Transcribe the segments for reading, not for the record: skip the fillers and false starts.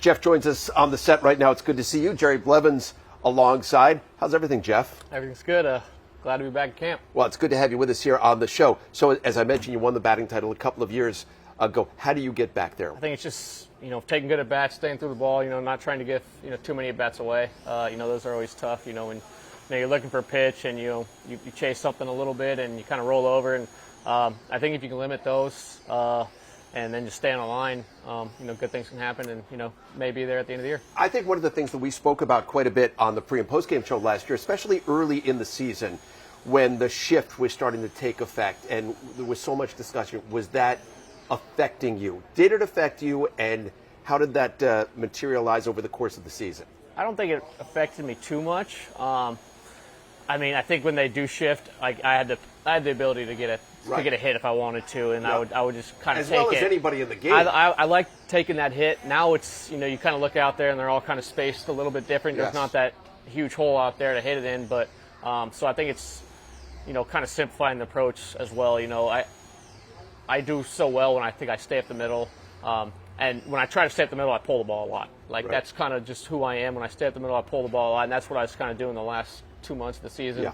Jeff joins us on the set right now. It's good to see you. Jerry Blevins alongside. How's everything, Jeff? Everything's good. Glad to be back at camp. Well, it's good to have you with us here on the show. So, as I mentioned, you won the batting title a couple of years ago. How do you get back there? I think it's just, taking good at bats, staying through the ball, not trying to give, too many at bats away. Those are always tough, when you're looking for a pitch and, you chase something a little bit and you kind of roll over. And I think if you can limit those and then just stay on the line, good things can happen and, maybe there at the end of the year. I think one of the things that we spoke about quite a bit on the pre- and post-game show last year, especially early in the season when the shift was starting to take effect and there was so much discussion, was that affecting you? Did it affect you, and how did that materialize over the course of the season? I don't think it affected me too much. I think when they do shift, I had the ability to get a hit if I wanted to, and yep. I would just kind of take it. As well as anybody in the game. I like taking that hit. Now it's you kind of look out there and they're all kind of spaced a little bit different. Yes. There's not that huge hole out there to hit it in, but so I think it's kind of simplifying the approach as well. I do so well when I think I stay up the middle, and when I try to stay up the middle, I pull the ball a lot. Right. That's kind of just who I am. When I stay up the middle, I pull the ball a lot, and that's what I was kind of doing the last 2 months of the season. Yeah.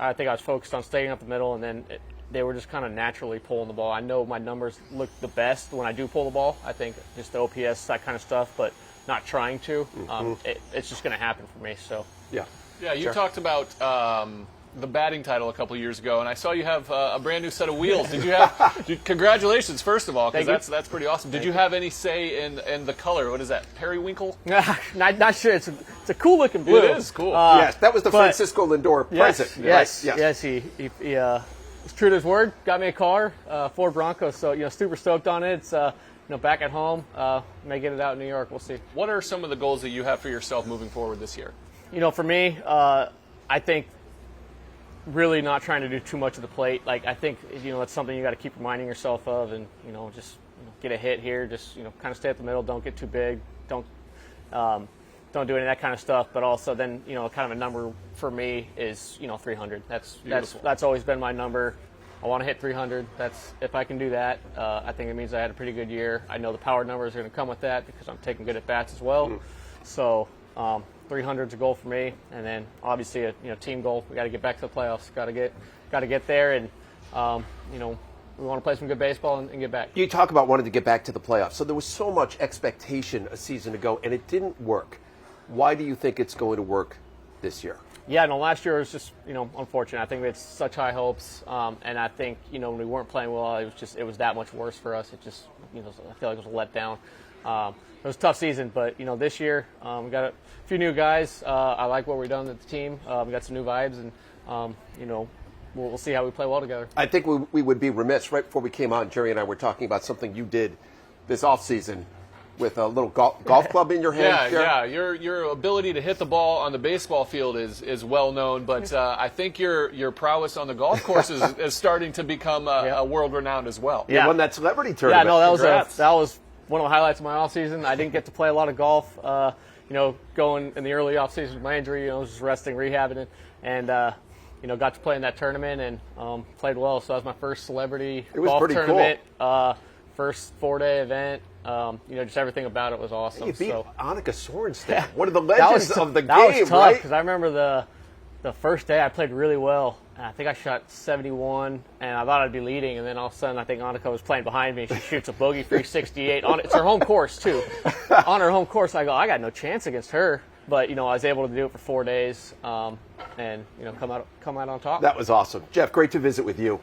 I think I was focused on staying up the middle, and then they were just kind of naturally pulling the ball. I know my numbers look the best when I do pull the ball. I think just the OPS, that kind of stuff, but not trying to. It's just going to happen for me. So yeah, you talked about the batting title a couple of years ago, and I saw you have a brand new set of wheels. Did you have? Congratulations, first of all, because that's pretty awesome. Did you have any say in the color? What is that? Periwinkle? Not sure. It's a cool looking blue. It is cool. Yes, that was the Francisco Lindor present. Yes. He was true to his word. Got me a car, Ford Bronco. So super stoked on it. It's back at home. May get it out in New York. We'll see. What are some of the goals that you have for yourself moving forward this year? For me, I think really not trying to do too much of the plate. I think it's something you got to keep reminding yourself of, and just get a hit here. Just kind of stay at the middle. Don't get too big. Don't do any of that kind of stuff. But also then kind of a number for me is 300. That's always been my number. I want to hit 300. If I can do that, I think it means I had a pretty good year. I know the power numbers are going to come with that because I'm taking good at bats as well. So 300 is a goal for me, and then obviously a team goal. We got to get back to the playoffs. Got to get there, and we want to play some good baseball and get back. You talk about wanting to get back to the playoffs. So there was so much expectation a season ago, and it didn't work. Why do you think it's going to work this year? Yeah, last year was just unfortunate. I think we had such high hopes, and I think when we weren't playing well, it was that much worse for us. It just I feel like it was a letdown. It was a tough season, but this year we got a few new guys. I like what we've done with the team. We got some new vibes, and we'll see how we play well together. I think we would be remiss. Right before we came on, Jerry and I were talking about something you did this offseason with a little golf club in your hand. Yeah. Your ability to hit the ball on the baseball field is well known, but I think your prowess on the golf course is starting to become a world renowned as well. You won that celebrity tournament. Yeah, no, that was one of the highlights of my off season. I didn't get to play a lot of golf. Going in the early off season with my injury, I was just resting, rehabbing it, and got to play in that tournament and played well. So that was my first celebrity golf tournament. Cool. First 4-day event. Just everything about it was awesome. You beat Annika Sorenstam, one of the legends of the game, right? That was tough because I remember the first day I played really well. I think I shot 71, and I thought I'd be leading, and then all of a sudden I think Annika was playing behind me. She shoots a bogey-free 68. It's her home course, too. On her home course, I got no chance against her. But, I was able to do it for 4 days and, come out on top. That was awesome. Jeff, great to visit with you.